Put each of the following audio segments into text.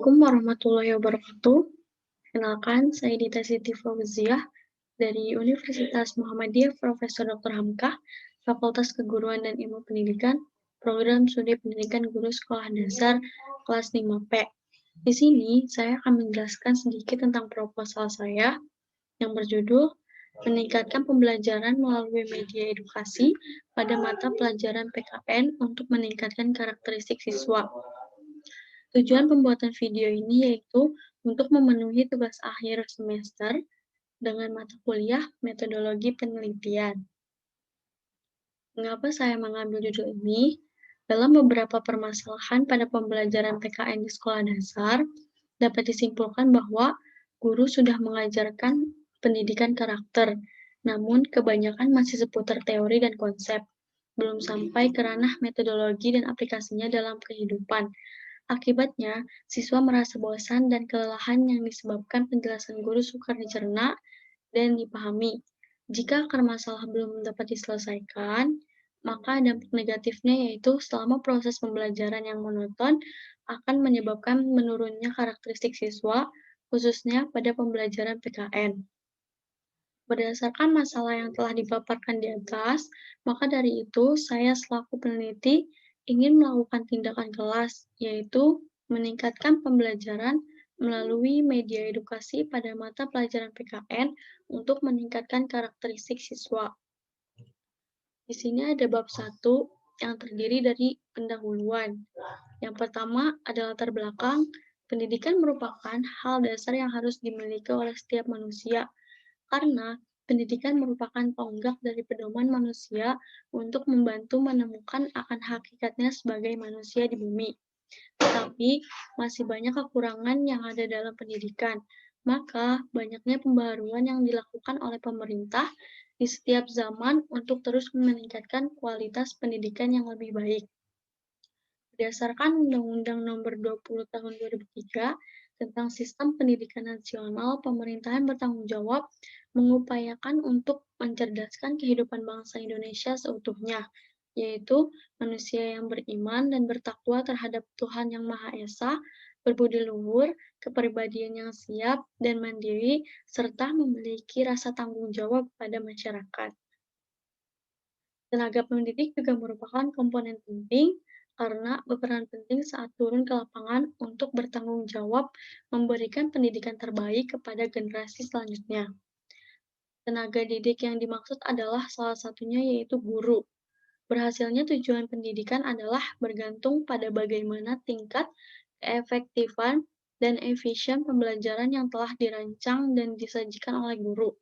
Assalamualaikum warahmatullahi wabarakatuh. Kenalkan, saya Dita Siti Fauziah dari Universitas Muhammadiyah Profesor Dr. Hamkah, Fakultas Keguruan dan Ilmu Pendidikan, Program Studi Pendidikan Guru Sekolah Dasar kelas 5P. Di sini, saya akan menjelaskan sedikit tentang proposal saya yang berjudul Meningkatkan Pembelajaran Melalui Media Edukasi pada Mata Pelajaran PKN untuk Meningkatkan Karakteristik Siswa. Tujuan pembuatan video ini yaitu untuk memenuhi tugas akhir semester dengan mata kuliah metodologi penelitian. Mengapa saya mengambil judul ini? Dalam beberapa permasalahan pada pembelajaran PKN di sekolah dasar, dapat disimpulkan bahwa guru sudah mengajarkan pendidikan karakter, namun kebanyakan masih seputar teori dan konsep, belum sampai ke ranah metodologi dan aplikasinya dalam kehidupan. Akibatnya, siswa merasa bosan dan kelelahan yang disebabkan penjelasan guru sukar dicerna dan dipahami. Jika akar masalah belum dapat diselesaikan, maka dampak negatifnya yaitu selama proses pembelajaran yang monoton akan menyebabkan menurunnya karakteristik siswa, khususnya pada pembelajaran PKN. Berdasarkan masalah yang telah dipaparkan di atas, maka dari itu saya selaku peneliti ingin melakukan tindakan kelas, yaitu meningkatkan pembelajaran melalui media edukasi pada mata pelajaran PKN untuk meningkatkan karakteristik siswa. Di sini ada bab 1 yang terdiri dari pendahuluan. Yang pertama adalah latar belakang. Pendidikan merupakan hal dasar yang harus dimiliki oleh setiap manusia, karena pendidikan merupakan tonggak dari pedoman manusia untuk membantu menemukan akan hakikatnya sebagai manusia di bumi. Tetapi, masih banyak kekurangan yang ada dalam pendidikan. Maka, banyaknya pembaharuan yang dilakukan oleh pemerintah di setiap zaman untuk terus meningkatkan kualitas pendidikan yang lebih baik. Berdasarkan Undang-Undang Nomor 20 Tahun 2003 tentang Sistem Pendidikan Nasional, pemerintahan bertanggung jawab mengupayakan untuk mencerdaskan kehidupan bangsa Indonesia seutuhnya, yaitu manusia yang beriman dan bertakwa terhadap Tuhan Yang Maha Esa, berbudi luhur, kepribadian yang siap dan mandiri, serta memiliki rasa tanggung jawab pada masyarakat. Tenaga pendidik juga merupakan komponen penting karena berperan penting saat turun ke lapangan untuk bertanggung jawab memberikan pendidikan terbaik kepada generasi selanjutnya. Tenaga didik yang dimaksud adalah salah satunya yaitu guru. Berhasilnya tujuan pendidikan adalah bergantung pada bagaimana tingkat keefektifan dan efisien pembelajaran yang telah dirancang dan disajikan oleh guru.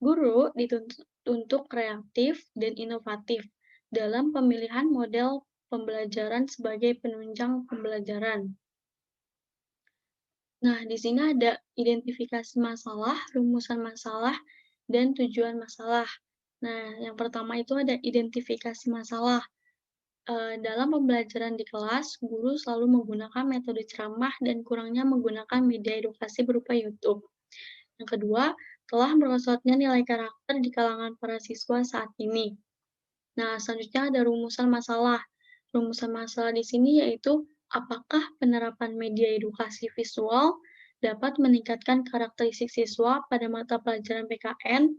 Guru dituntut untuk kreatif dan inovatif dalam pemilihan model pembelajaran sebagai penunjang pembelajaran. Nah, di sini ada identifikasi masalah, rumusan masalah, dan tujuan masalah. Nah, yang pertama itu ada identifikasi masalah. Dalam pembelajaran di kelas, guru selalu menggunakan metode ceramah dan kurangnya menggunakan media edukasi berupa YouTube. Yang kedua, telah merosotnya nilai karakter di kalangan para siswa saat ini. Nah, selanjutnya ada rumusan masalah. Rumusan masalah di sini yaitu apakah penerapan media edukasi visual dapat meningkatkan karakteristik siswa pada mata pelajaran PKN.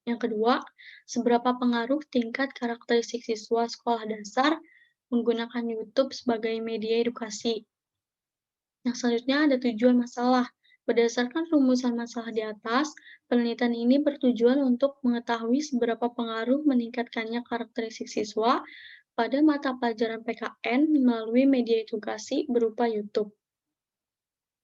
Yang kedua, seberapa pengaruh tingkat karakteristik siswa sekolah dasar menggunakan YouTube sebagai media edukasi. Yang selanjutnya ada tujuan masalah. Berdasarkan rumusan masalah di atas, penelitian ini bertujuan untuk mengetahui seberapa pengaruh meningkatkannya karakteristik siswa pada mata pelajaran PKN melalui media edukasi berupa YouTube.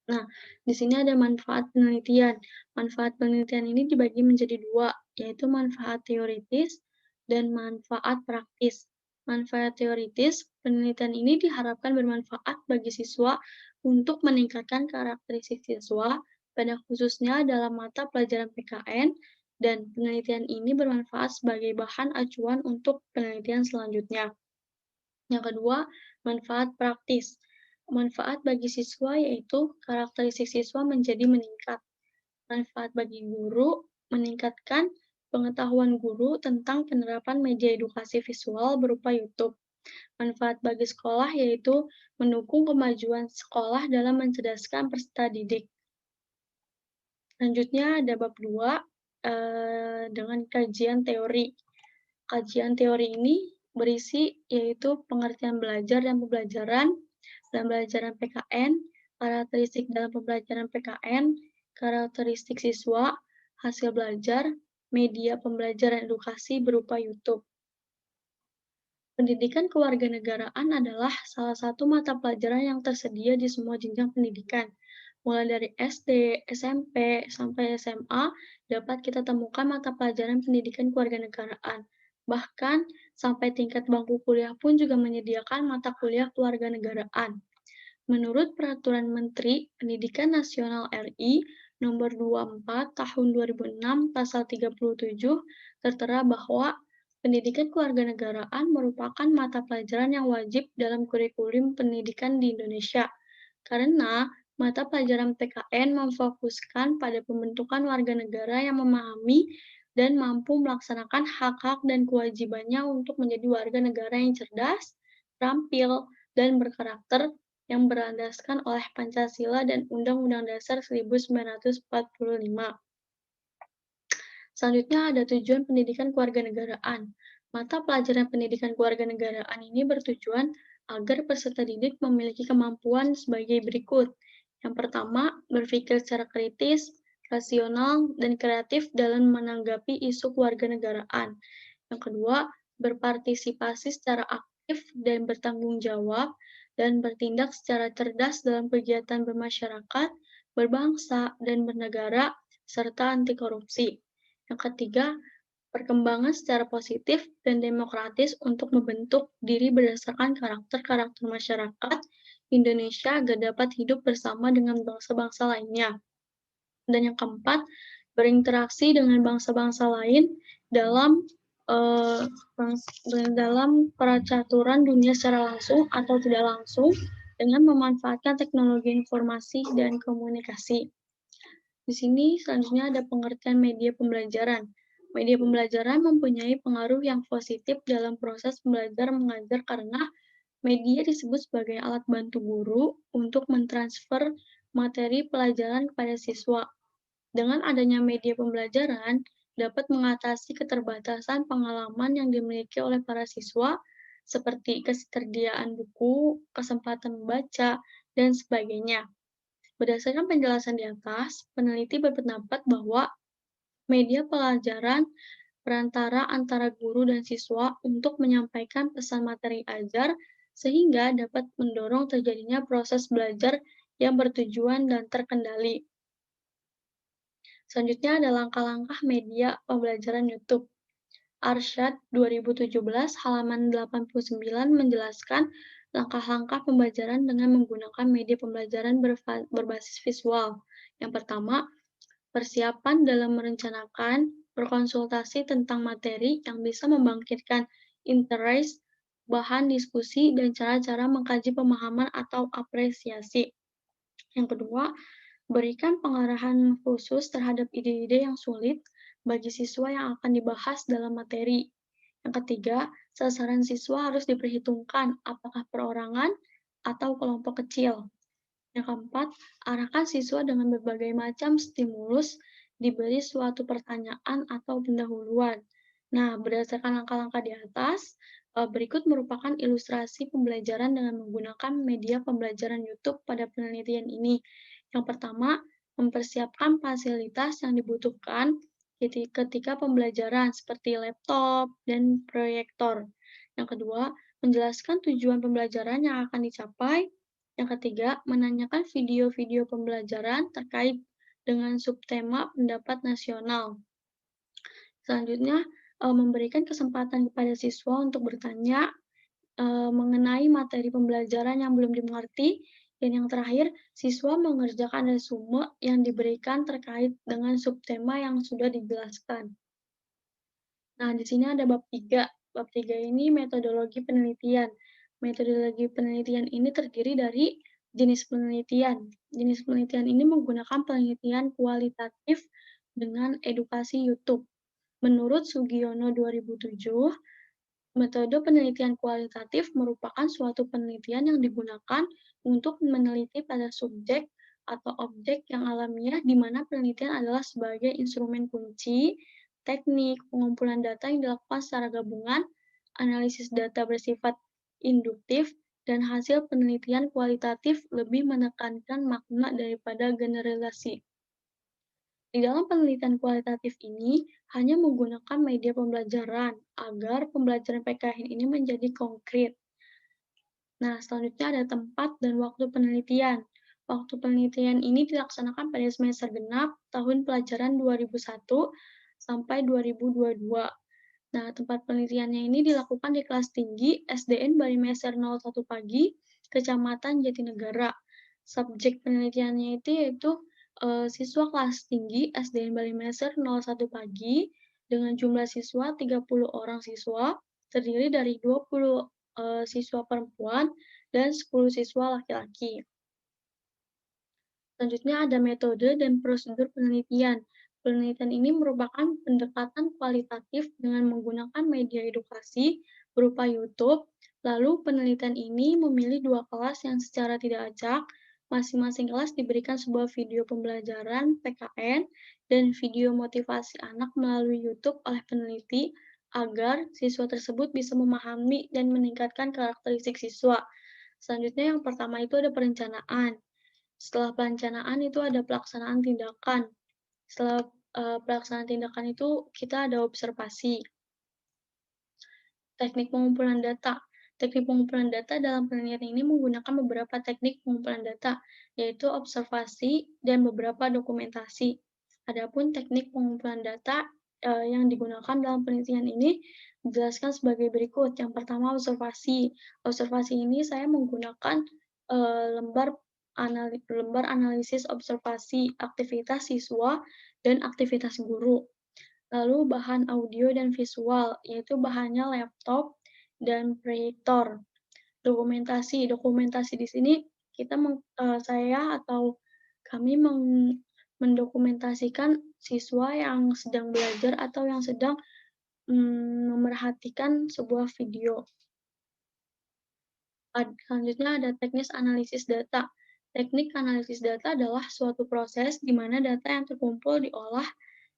Nah, di sini ada manfaat penelitian. Manfaat penelitian ini dibagi menjadi dua, yaitu manfaat teoritis dan manfaat praktis. Manfaat teoritis, penelitian ini diharapkan bermanfaat bagi siswa untuk meningkatkan karakteristik siswa, pada khususnya dalam mata pelajaran PKN, dan penelitian ini bermanfaat sebagai bahan acuan untuk penelitian selanjutnya. Yang kedua, manfaat praktis. Manfaat bagi siswa yaitu karakteristik siswa menjadi meningkat. Manfaat bagi guru meningkatkan pengetahuan guru tentang penerapan media edukasi visual berupa YouTube. Manfaat bagi sekolah yaitu mendukung kemajuan sekolah dalam mencerdaskan peserta didik. Selanjutnya ada bab 2 dengan kajian teori. Kajian teori ini berisi yaitu pengertian belajar dan pembelajaran dalam pembelajaran PKN, karakteristik dalam pembelajaran PKN, karakteristik siswa, hasil belajar, media pembelajaran edukasi berupa YouTube. Pendidikan kewarganegaraan adalah salah satu mata pelajaran yang tersedia di semua jenjang pendidikan. Mulai dari SD, SMP, sampai SMA, dapat kita temukan mata pelajaran pendidikan kewarganegaraan. Bahkan, sampai tingkat bangku kuliah pun juga menyediakan mata kuliah kewarganegaraan. Menurut Peraturan Menteri Pendidikan Nasional RI Nomor 24 Tahun 2006 Pasal 37 tertera bahwa pendidikan kewarganegaraan merupakan mata pelajaran yang wajib dalam kurikulum pendidikan di Indonesia, karena mata pelajaran PKN memfokuskan pada pembentukan warga negara yang memahami dan mampu melaksanakan hak-hak dan kewajibannya untuk menjadi warga negara yang cerdas, terampil, dan berkarakter yang berlandaskan oleh Pancasila dan Undang-Undang Dasar 1945. Selanjutnya ada tujuan pendidikan kewarganegaraan. Mata pelajaran pendidikan kewarganegaraan ini bertujuan agar peserta didik memiliki kemampuan sebagai berikut. Yang pertama, berpikir secara kritis, rasional, dan kreatif dalam menanggapi isu kewarganegaraan. Yang kedua, berpartisipasi secara aktif dan bertanggung jawab, dan bertindak secara cerdas dalam kegiatan bermasyarakat, berbangsa, dan bernegara, serta anti korupsi. Yang ketiga, perkembangan secara positif dan demokratis untuk membentuk diri berdasarkan karakter-karakter masyarakat Indonesia agar dapat hidup bersama dengan bangsa-bangsa lainnya. Dan yang keempat, berinteraksi dengan bangsa-bangsa lain dalam uh, dalam percaturan dunia secara langsung atau tidak langsung dengan memanfaatkan teknologi informasi dan komunikasi. Di sini selanjutnya ada pengertian media pembelajaran. Media pembelajaran mempunyai pengaruh yang positif dalam proses belajar mengajar karena media disebut sebagai alat bantu guru untuk mentransfer materi pelajaran kepada siswa. Dengan adanya media pembelajaran, dapat mengatasi keterbatasan pengalaman yang dimiliki oleh para siswa, seperti ketersediaan buku, kesempatan membaca, dan sebagainya. Berdasarkan penjelasan di atas, peneliti berpendapat bahwa media pelajaran perantara antara guru dan siswa untuk menyampaikan pesan materi ajar sehingga dapat mendorong terjadinya proses belajar yang bertujuan dan terkendali. Selanjutnya ada langkah-langkah media pembelajaran YouTube. Arsyad 2017 halaman 89 menjelaskan langkah-langkah pembelajaran dengan menggunakan media pembelajaran berbasis visual. Yang pertama, persiapan dalam merencanakan, berkonsultasi tentang materi yang bisa membangkitkan interest, bahan diskusi, dan cara-cara mengkaji pemahaman atau apresiasi. Yang kedua, berikan pengarahan khusus terhadap ide-ide yang sulit bagi siswa yang akan dibahas dalam materi. Yang ketiga, sasaran siswa harus diperhitungkan apakah perorangan atau kelompok kecil. Yang keempat, arahkan siswa dengan berbagai macam stimulus, diberi suatu pertanyaan atau pendahuluan. Nah, berdasarkan langkah-langkah di atas, berikut merupakan ilustrasi pembelajaran dengan menggunakan media pembelajaran YouTube pada penelitian ini. Yang pertama, mempersiapkan fasilitas yang dibutuhkan ketika pembelajaran seperti laptop dan proyektor. Yang kedua, menjelaskan tujuan pembelajaran yang akan dicapai. Yang ketiga, menanyakan video-video pembelajaran terkait dengan subtema pendapat nasional. Selanjutnya, memberikan kesempatan kepada siswa untuk bertanya mengenai materi pembelajaran yang belum dimengerti. Dan yang terakhir, siswa mengerjakan resume yang diberikan terkait dengan subtema yang sudah dijelaskan. Nah, di sini ada bab 3. Bab 3 ini metodologi penelitian. Metodologi penelitian ini terdiri dari jenis penelitian. Jenis penelitian ini menggunakan penelitian kualitatif dengan edukasi YouTube. Menurut Sugiono 2007, Metode penelitian kualitatif merupakan suatu penelitian yang digunakan untuk meneliti pada subjek atau objek yang alamiah di mana penelitian adalah sebagai instrumen kunci, teknik pengumpulan data yang dilakukan secara gabungan, analisis data bersifat induktif, dan hasil penelitian kualitatif lebih menekankan makna daripada generalisasi. Di dalam penelitian kualitatif ini, hanya menggunakan media pembelajaran agar pembelajaran PKN ini menjadi konkret. Nah, selanjutnya ada tempat dan waktu penelitian. Waktu penelitian ini dilaksanakan pada semester genap tahun pelajaran 2001 sampai 2022. Nah, tempat penelitiannya ini dilakukan di kelas tinggi SDN Balimeser 01 Pagi, Kecamatan Jatinegara. Subjek penelitiannya itu yaitu siswa kelas tinggi SDN Balimeser 01 Pagi dengan jumlah siswa 30 orang siswa, terdiri dari 20 siswa perempuan dan 10 siswa laki-laki. Selanjutnya ada metode dan prosedur penelitian. Penelitian ini merupakan pendekatan kualitatif dengan menggunakan media edukasi berupa YouTube. Lalu penelitian ini memilih dua kelas yang secara tidak acak. Masing-masing kelas diberikan sebuah video pembelajaran PKN dan video motivasi anak melalui YouTube oleh peneliti agar siswa tersebut bisa memahami dan meningkatkan karakteristik siswa. Selanjutnya yang pertama itu ada perencanaan. Setelah perencanaan itu ada pelaksanaan tindakan. Setelah pelaksanaan tindakan itu kita ada observasi. Teknik pengumpulan data. Teknik pengumpulan data dalam penelitian ini menggunakan beberapa teknik pengumpulan data, yaitu observasi dan beberapa dokumentasi. Adapun teknik pengumpulan data yang digunakan dalam penelitian ini dijelaskan sebagai berikut. Yang pertama, observasi. Observasi ini saya menggunakan lembar analisis observasi aktivitas siswa dan aktivitas guru. Lalu bahan audio dan visual, yaitu bahannya laptop dan proyektor. Dokumentasi. Dokumentasi di sini saya atau kami mendokumentasikan siswa yang sedang belajar atau yang sedang memerhatikan sebuah video. Selanjutnya ada teknis analisis data. Teknik analisis data adalah suatu proses di mana data yang terkumpul diolah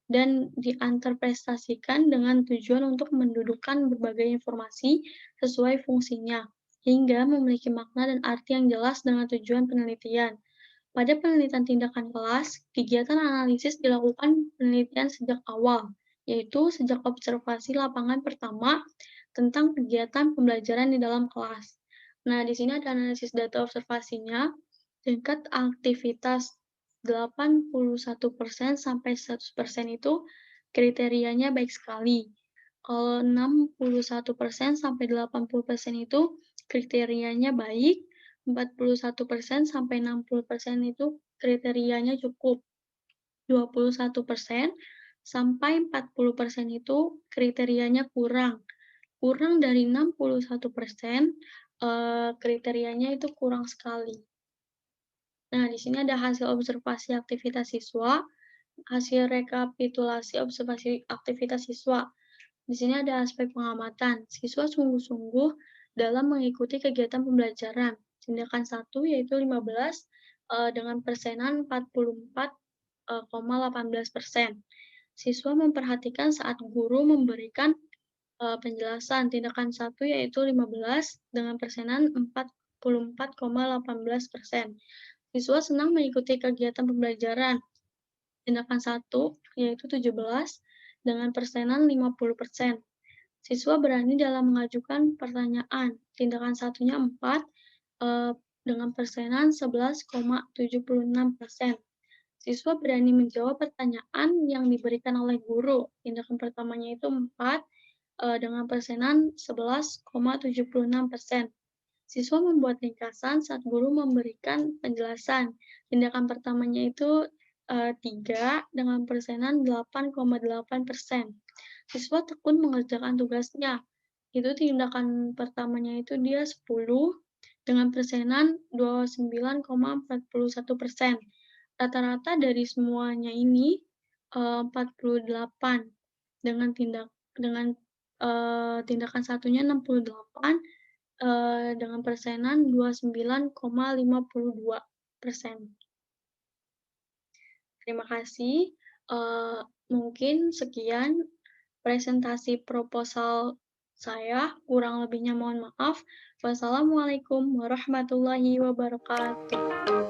dan diinterpretasikan dengan tujuan untuk mendudukkan berbagai informasi sesuai fungsinya, hingga memiliki makna dan arti yang jelas dengan tujuan penelitian. Pada penelitian tindakan kelas, kegiatan analisis dilakukan penelitian sejak awal, yaitu sejak observasi lapangan pertama tentang kegiatan pembelajaran di dalam kelas. Nah, di sini ada analisis data observasinya, tingkat aktivitas 81% sampai 100% itu kriterianya baik sekali. Kalau 61% sampai 80% itu kriterianya baik, 41% sampai 60% itu kriterianya cukup. 21% sampai 40% itu kriterianya kurang. Kurang dari 61%, kriterianya itu kurang sekali. Nah, di sini ada hasil observasi aktivitas siswa, hasil rekapitulasi observasi aktivitas siswa. Di sini ada aspek pengamatan. Siswa sungguh-sungguh dalam mengikuti kegiatan pembelajaran. Tindakan 1 yaitu 15 dengan persenan 44,18%. Siswa memperhatikan saat guru memberikan penjelasan. Tindakan 1 yaitu 15 dengan persenan 44,18%. Siswa senang mengikuti kegiatan pembelajaran. Tindakan 1 yaitu 17 dengan persenan 50%. Siswa berani dalam mengajukan pertanyaan. Tindakan 1-nya 4 dengan persenan 11,76%. Siswa berani menjawab pertanyaan yang diberikan oleh guru. Tindakan pertamanya itu 4 dengan persenan 11,76%. Siswa membuat ringkasan saat guru memberikan penjelasan. Tindakan pertamanya itu 3 dengan persenan 8,8%. Siswa tekun mengerjakan tugasnya. Itu tindakan pertamanya itu dia 10 dengan persenan 29,41%. Rata-rata dari semuanya ini 48 dengan tindakan satunya 68, dengan persenan 29,52%. Terima kasih, mungkin sekian presentasi proposal saya, kurang lebihnya mohon maaf. Wassalamualaikum warahmatullahi wabarakatuh.